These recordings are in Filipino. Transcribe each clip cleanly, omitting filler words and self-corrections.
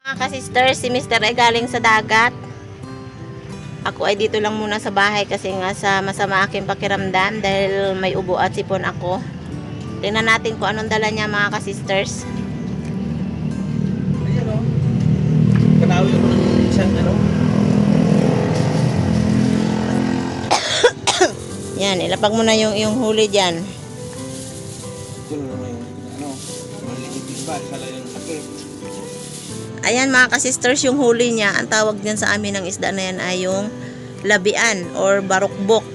Mga ka-sister, si Mr. ay galing sa dagat. Ako ay dito lang muna sa bahay kasi nga sa masama aking pakiramdam dahil may ubo at sipon ako. Tingnan natin kung anong dala niya mga ka-sisters. Ayan o. Kanawi ako ng isang ano. Yan, ilapag mo na yung huli dyan. Ito naman yung ano. Maliit ba? Kala yung laki. Ayan mga ka-sisters, yung huli niya, ang tawag dyan sa amin ng isda na yan ay yung labian or barukbok.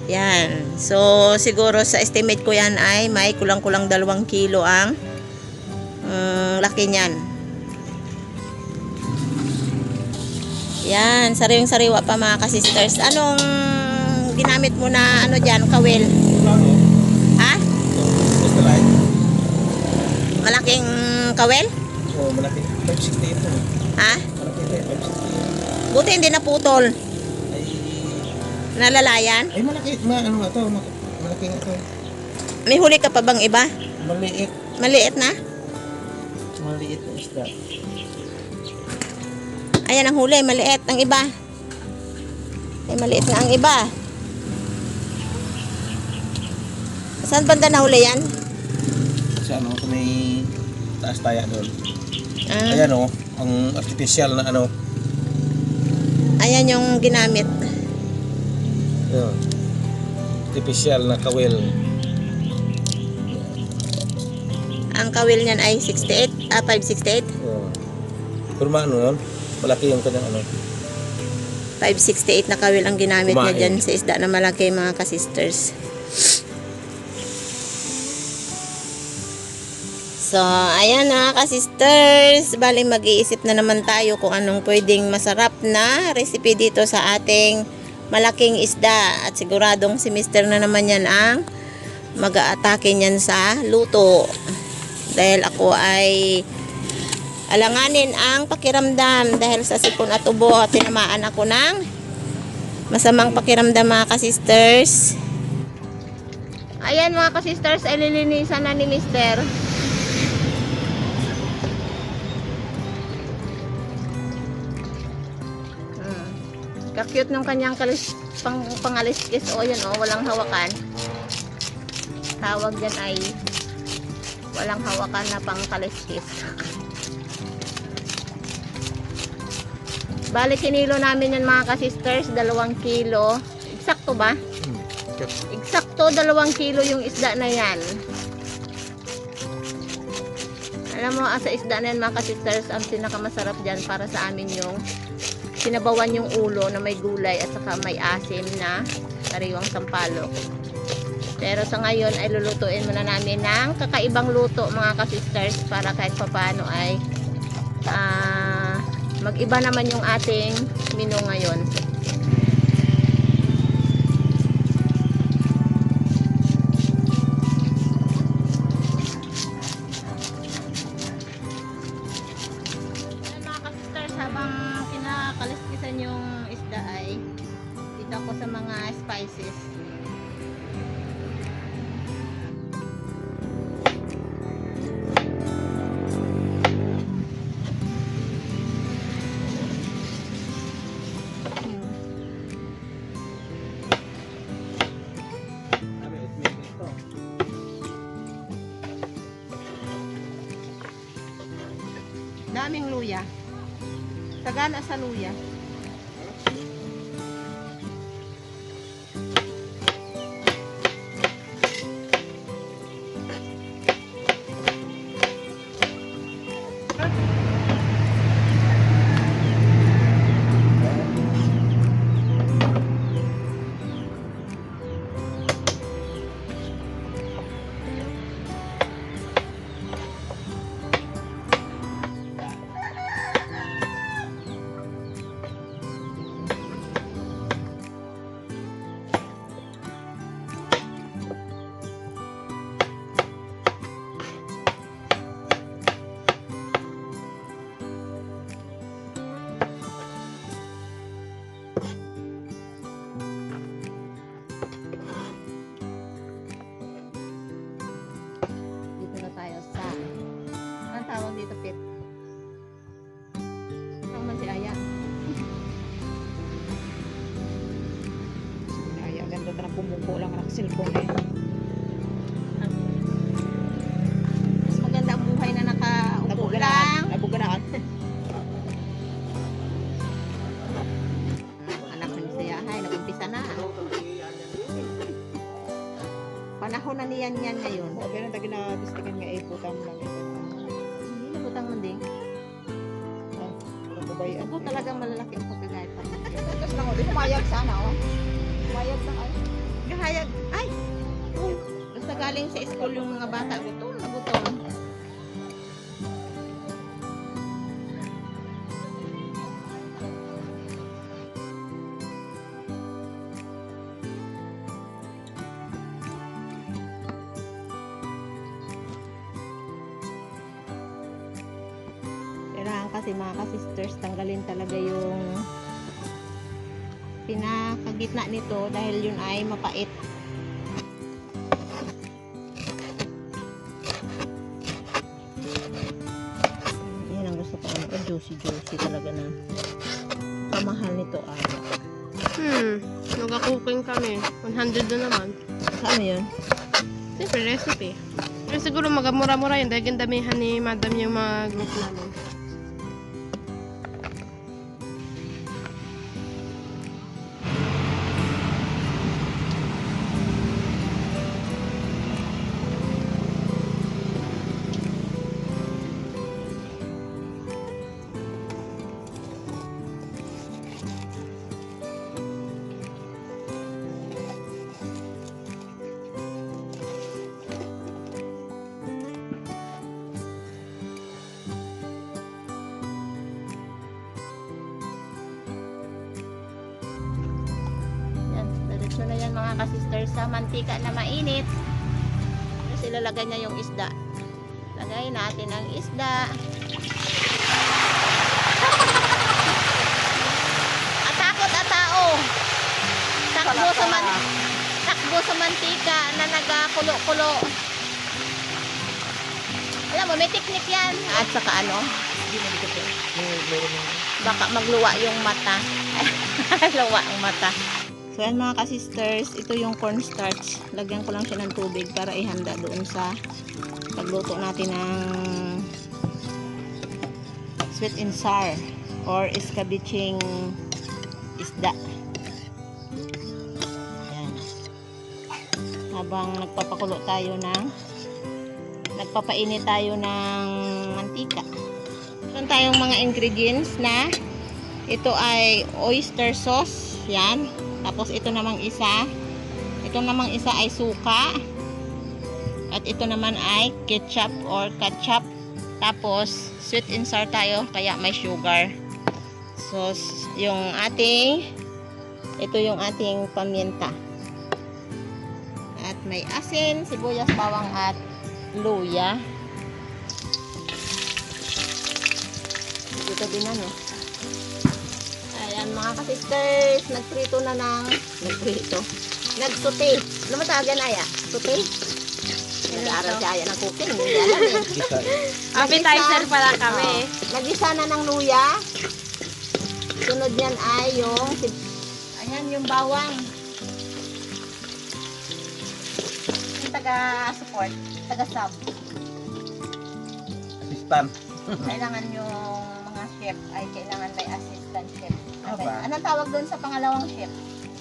Yan. So, siguro sa estimate ko yan ay may kulang-kulang 2 kilo ang laki niyan. Yan. Sariwang-sariwa pa mga ka-sisters. Anong ginamit mo na ano dyan, kawil? Wala o. Ha? Basta light. Malaking kawil? Oo, malaki. 560 ito. Ha? Malaki ito eh. 560. Buti hindi naputol. Ay, Nalalayan? ay malaki. Ano ito? Malaki nga ito. May huli ka pa bang iba? Maliit. Maliit na? Maliit na isda. Ayan ang huli, maliit ang iba. Ay, maliit na ang iba. Saan banda na huli yan? Kasi ano, ito may taas taya doon. Ah, Ayan o. Ang artificial na ano. ayan yung ginamit. Ayan. Artificial na kawil. Ang kawil niyan ay 568. Pero ano yun? Malaki yung kanyang ano. 568 na kawil ang ginamit niya Kumain. dyan sa isda na malaki mga ka-sisters. So, ayan na ka-sisters. Bali mag-iisip na naman tayo kung anong pwedeng masarap na recipe dito sa ating malaking isda. At siguradong si Mr. na naman yan ang mag-aatake niyan sa luto. Dahil ako ay alanganin ang pakiramdam dahil sa sipon at ubo at tinamaan ako ng masamang pakiramdam mga ka-sisters. Ayan mga ka-sisters, ay lilinisan na ni Mr. Ka-cute ng kanyang pangaliskis. O yan o, walang hawakan. Tawag dyan ay walang hawakan na pangkaliskis. Bali kinilo namin yan mga ka-sisters, 2 kilo. Eksakto ba? Eksakto 2 kilo yung isda na yan. Alam mo, sa isda na yan mga ka-sisters, ang pinakamasarap dyan para sa amin yung sinabawan yung ulo na may gulay at saka may asim na sariwang sampalok. Pero sa ngayon ay lulutuin muna namin ng kakaibang luto mga ka-sisters para kahit papaano ay mag-iba naman yung ating menu ngayon. Ayan mga ka-sisters, habang kinakaliskisan yung isda ay dito ako sa mga spices. Daming luya. Sagana sa luya. Ganda ka ng pumungko lang na cellphone eh. Mas maganda ang buhay na nakaupo lang. Nabuganaan. Anak ni Siyahay, nag-umpisa na. Panahon na niyan ngayon. Pero ang tagi na distikan nga eh, putam lang ito. Hindi na butang munding. Nababayaan. Ako talagang malalaki ang pagkagayat pa. Tapos lang, di pumayag sana oh. Pumayag lang ay. Gahayag, ay! Uy, basta galing sa school yung mga bata, gutom na gutom. Kailangan kasi mga ka-sisters, tanggalin talaga yung pinakagitna nito dahil yun ay mapait. Yan ang gusto ko, juicy talaga na kamahal nito ay. Nag-cooking kami. 100 na naman. Saan yun? Siyempre, recipe. Pero siguro magamura-mura yun dahil damihan ni madam yung mga group namin. Yan, diretso na yan mga ka-sisters sa mantika na mainit. Tapos ilalagay niya yung isda. Lagay natin ang isda. Atakot atao. Takbo sa mantika na nagakulo-kulo. Alam mo, may teknik yan. At saka ano, baka magluwa yung mata. Luwa ang mata. So yan mga ka-sisters, ito yung cornstarch. Lagyan ko lang siya ng tubig para ihanda doon sa pagluto natin ng sweet and sour or escabeche isda. Yan. Habang nagpapainit tayo ng mantika. Meron tayong mga ingredients na ito ay oyster sauce. Yan. Tapos ito namang isa ay suka. At ito naman ay ketchup or ketchup. Tapos sweet and sour tayo kaya may sugar. So ito yung ating paminta. At may asin, sibuyas, bawang at luya. Ito din ano. Ayan mga ka-sisters, nagprito. Nagsote. Ano matawagan Aya? Sote? Nag-aaral si Aya ng cooking. Hindi alam eh. Appetizer pala kami. Nagisa na ng luya. Sunod niyan ay ayan yung bawang. Yung taga-support, taga-sub. Assistant. Kailangan yung mga chef ay kailangan may assistant chef. Okay. Aba. Anong tawag doon sa pangalawang chef?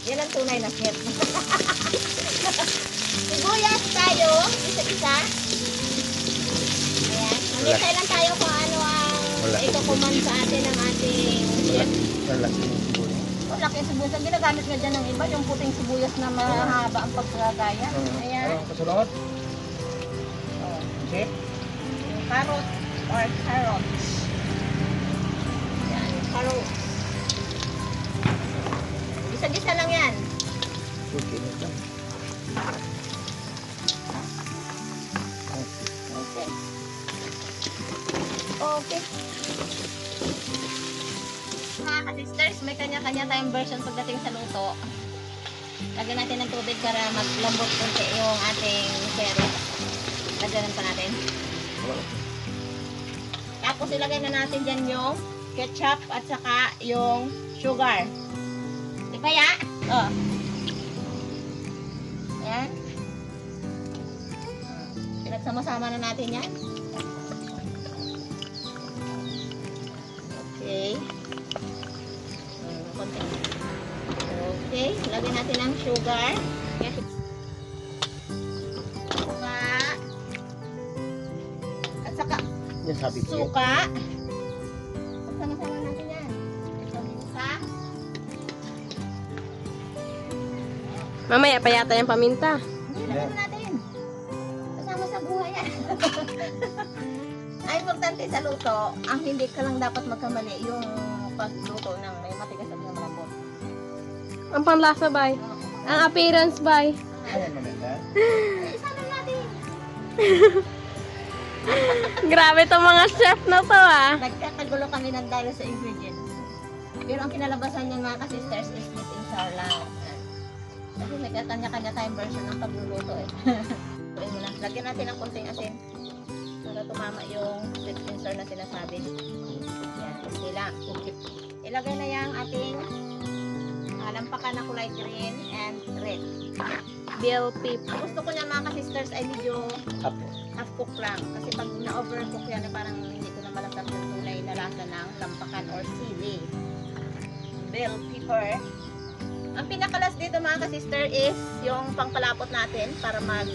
Yan ang tunay na chef. Sibuyas tayo, isa-isa. Ayan. Mamintay lang tayo kung ano ang ikukuman sa atin ng ating chef. Lalaki yung sibuyas. Laki yung sibuyas. Ang ginagamit nga dyan ng iba, yung puting sibuyas na mahaba ang pagkagaya. Ayan. Ano kasunod? Oh. Chef? Yung carrot or carrots. Yan, carrots. Gisa-gisa lang yan. Okay na ito. Okay. Okay. Mga ka-sisters, may kanya-kanya tayong version pagdating sa luto. Lagyan natin ng tubig para maglambot konti yung ating seri. Lagyan pa natin. Tapos ilagay na natin dyan yung ketchup at saka yung sugar. Di ba ya? Oh. Yan. Pinagsama-sama na natin yan. Okay. Konti. Okay. Lagyan natin ng sugar. Yan. Suka. At saka Yan sabi ko. suka. Pagsama-sama natin yan. Suka. Mamaya pa yata yung paminta. Hindi, lagyan na natin. Kasama sa buhay yan. Ay, importante sa luto, ang hindi ka lang dapat magkamali yung pagluto ng may matigas at may malambot. Ang panlasa, bay. Ang appearance, bay. Ayan maganda. Isama natin. Grabe tong mga chef na to, ah. Nagkakagulo kami ng dahil sa ingredients. Pero ang kinalabasan niyan mga ka-sisters is sweet and sour lang. Kasi may kanya-kanya tayong version ng pagluluto eh. Tuloy mo na. Lagyan natin ng konting asin para tumama yung sweet and sour na sinasabi. Yan, okay lang. Ilagay na yung ating lampakan na kulay green and red. Bell pepper. Gusto ko niya mga ka-sisters ay medyo Apo. half cook lang. Kasi pag na-overcook yan, parang hindi ko na malasap yung tunay na lasa ng lampakan or sili. Bell pepper. Ang pinakalas dito mga ka-sister is yung pangpalapot natin para mag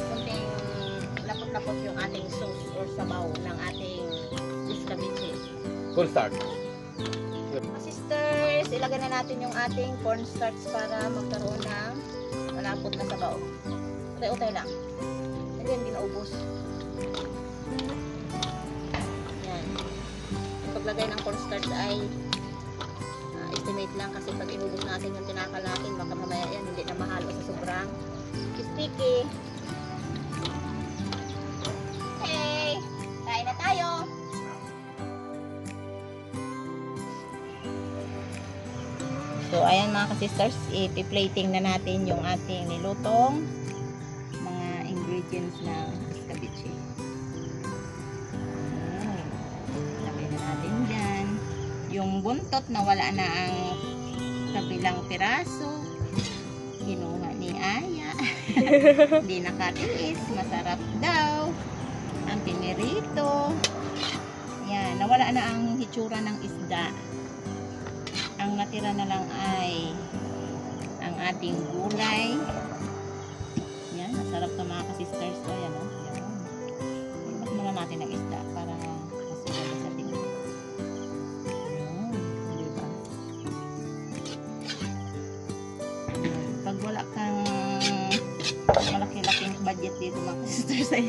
kunting lapot-lapot yung ating sauce or sabaw ng ating escabeche. Full start. Mga sisters, ilagay na natin yung ating cornstarch para magkaroon ng malapot na sabaw. Utay-utay lang. Hindi, hindi naubos. Yan. Yung paglagay ng cornstarch ay estimate lang kasi pag inubos natin yung tinakal natin, baka mamaya yan hindi na mahalo sa sobrang sticky. Okay, kain na tayo. So ayan mga ka-sisters, ipi-plating na natin yung ating nilutong mga ingredients ng escabeche. Ayan. Lagay na natin dyan. Yung buntot na wala na ang kabilang piraso, kinuha ni Aya. Hindi nakatiis, masarap daw. Ang pinirito. Yan, nawala na ang hitsura ng isda. Ang natira na lang ay ang ating gulay. Yan, masarap to mga ka-sisters. So, yan o. Ibas muna natin ang isda para masarap sa tingin. Yan, diba? Pag wala kang malaki-laking budget dito mga ka-sisters, ay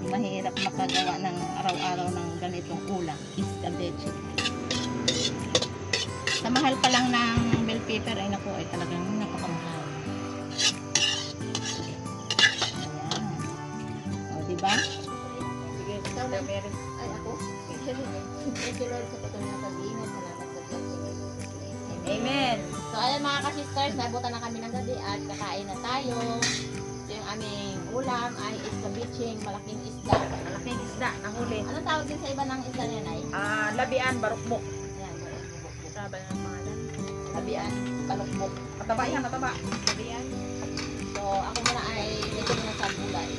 mahirap makagawa ng araw-araw ng ganitong ulam. Escabeche. Sa mahal pa lang ng bell pepper ay naku ay talagang napakamahal. Ayan. O, diba? Sige, ikaw na meron. Ay, ako? Thank you Lord sa patuloy na pag-iingat. Salamat sa blessing. Amen. So, ayan mga ka-sisters, nabutan na kami ng gabi at kakain na tayo. So, yung aming ulam ay escabeche, malaking isda. Malaking isda, nahuli. Anong tawag din sa iba ng isda niyan ay? Labian, barukbok. Ayan, Grabe na ang pangalan. tabian, palukbok. Mataba yan, mataba. Ayan. So, ako muna ay ito muna sa gulay.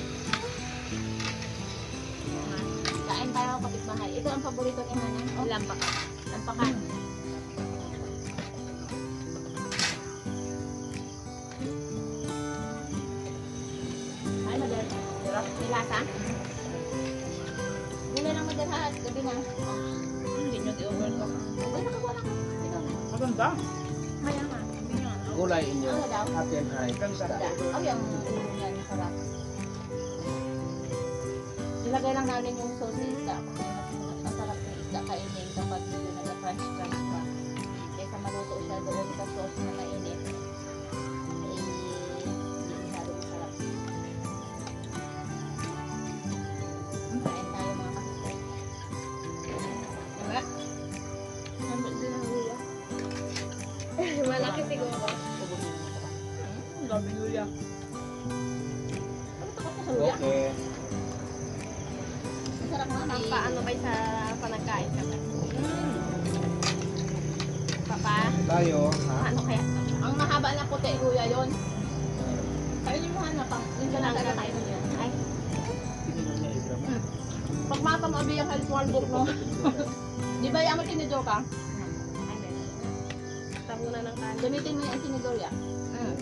Kain tayo kapitbahay. Ito ang paborito ni Hana. Oh, lampakan. Lampakan. Ay, madal. May lasa? Hindi lang madal ha. Gabi na. Oh. Hindi nyo i-overcook. Uy, nakakuha lang. Ito na. Maganda. Kaya nga. Sabi niya, no? Gulay inyo. Ano daw? Happy and high. Ganda. Oh, yung ulo niya, sarap. Ilagay lang namin yung sauce sa isda. Kasi masarap yung isda kainin kapag medyo nag-crunch-crunch pa. Kaysa maluto siya doon sa sauce na mainit. Eh, hindi masyado masarap. Kain tayo mga kapitbahay. Diba? Ano din ang ulo? Malaki siguro. Gabi Julia. Ano takot sa luya? Okay. Masarap nga. Ang paano ba sa panagkain ka ba? Papa, Tayo, ha? ano kaya? Ang mahaba na puti luya yon. Kainin mo na pang. Yung ka na tayo kainin niya. Ay. Pag mapamabi ang health book mo. Di ba yung tinidor ka? Tamo na ng kanin. Gamitin mo yung tinidor ya.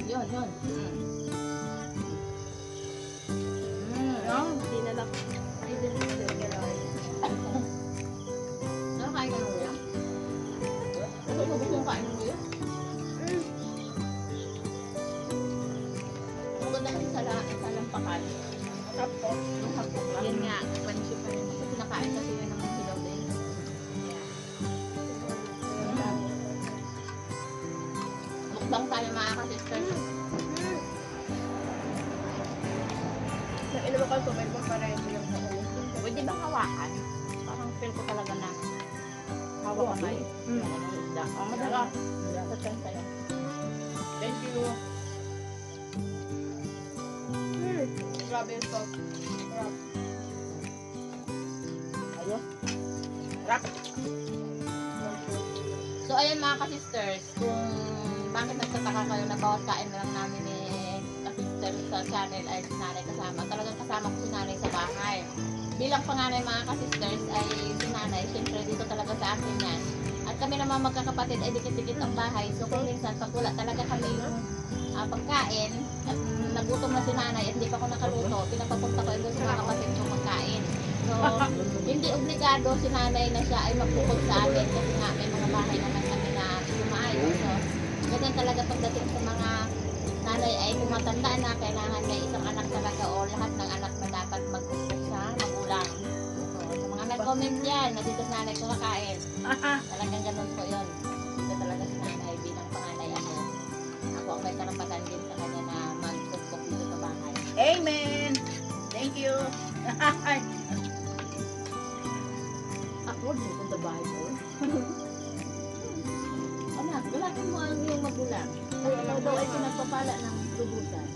Yun, yun. Hindi na lang. Ay, din na lang. Nakakain ka mo yan? Gusto mo gusto yung kain mo yan? Maganda kasi sa lampakan. Tapos, Yung hapok lang. yun nga, pansi pa rin. Kasi nakain kasi yun ng hilaw din. Mukbang tayo mga ka-sisters. Nainom ako tubig mo para hindi yung kanin. Pwede bang hawakan? Parang feel ko talaga na hawak kamay. Yung ano, isda. Madala. Sa tiyan tayo. Thank you. Grabe yung sauce. Ayun. Rock. So ayan mga ka-sisters, kung bakit nagtataka kayo na bawat kain na lang namin ni ka-sister sa channel ay si nanay kasama. Talagang kasama ko si nanay sa bahay. Bilang panganay mga ka-sisters ay si nanay, siyempre dito talaga sa akin yan. At kami naman magkakapatid ay dikit-dikit ang bahay. So kung minsan pag wala talaga kami pagkain at nagutom na si nanay at hindi pa ako nakaluto, pinapapunta ko doon sa mga kapatid yung magkain. So, hindi obligado si nanay na siya ay magbukod sa amin kasi nga may mga bahay naman kami na lumaayos. So, ganyan talaga pagdating sa mga nanay ay tumatanda na kailangan may isang anak talaga o lahat ng anak na dapat magbukod sa magulang. So, sa mga nag-comment yan, na dito sa nanay kumakain. Talagang ganun po yun. Dito talaga si nanay bilang panganay ako. Ako ang may karapatan din sa kanya na mag-cook dito sa bahay. Amen. Thank you. Ako din kung sa Bible. Anak, gulatin mo ang iyong magulang. At ikaw daw ay pinagpapala ng lubusan.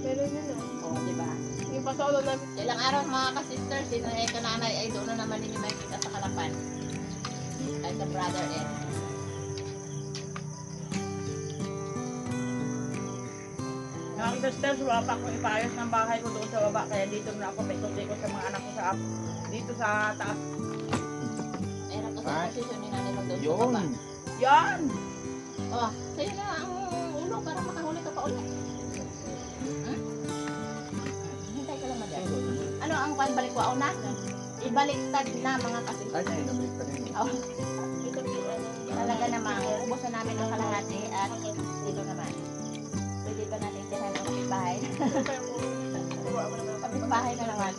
Pero yun o. Oo, di ba? Yung pasolo namin. Ilang araw mga ka-sisters, si nanay kananay ay doon na naman ninyo makikita sa Kalapan. Ay sa brother Ed. Mga sisters, wala pa akong ipaayos ng bahay ko doon sa baba. Kaya dito na ako may tuloy ko sa mga anak ko sa dito sa taas. Meron kasi ang posisyon ni nanay mag doon sa Yun. baba. Yan! Oh, sa'yo na ang ulo para makahuli ka pa ulit. Hintay ka lang madyan. Ano ang kwan balik ko na? Ibaliktad na mga Ay, ka-sisters. ay, nabalik pa rin. Oh. Talaga namang ubos na namin ang kalahati at dito naman. Pwede ba natin tihan ang kapitbahay? Kapitbahay na naman.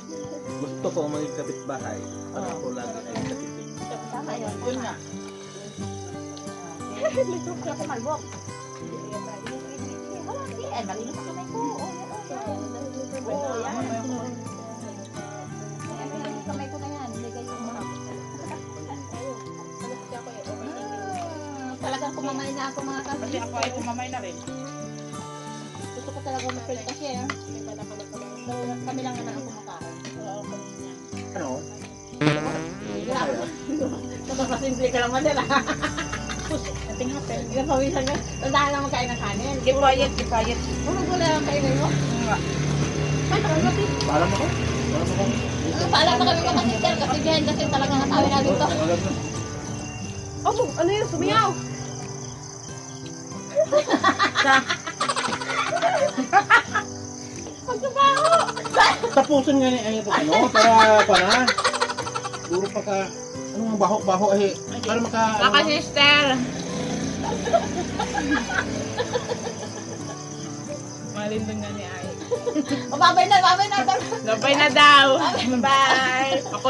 Gusto ko maging kapitbahay. Para Oo. ko lagi ay kapitbahay. Tama yun. Yun nga. Gusto ko malbok. Wala, hindi. Ay, malinis ang kamay ko. Oo, yan. Ay, malinis ang kamay ko na yan. Hindi kayo umarap. Talagang kumamay na ako mga Kasi ako ay kapitbahay. kumamay na rin. Gusto ko talaga mag-feel kasi kami lang naman ang kumakain. Ano? Grabe. Napakasimple ka lang madala. Ating hapel. Pinapawisan ka. Tandaan lang magkain ng kanin. Gipayet, gipayet. Ano gulay ang kainin mo? Nga. Paalam ako. Paalam ako. Paalam na kami mga sister kasi behind kasi talaga natawin namin to. Alam na. Oh, ano yun? Sumiyaw! Tapusin nga ni ay ano para para puro pa ka ano ang baho ay para maka Baka sister. Malindong nga ni Ay. O babay na, babay na. Labay na daw. Bye. Ako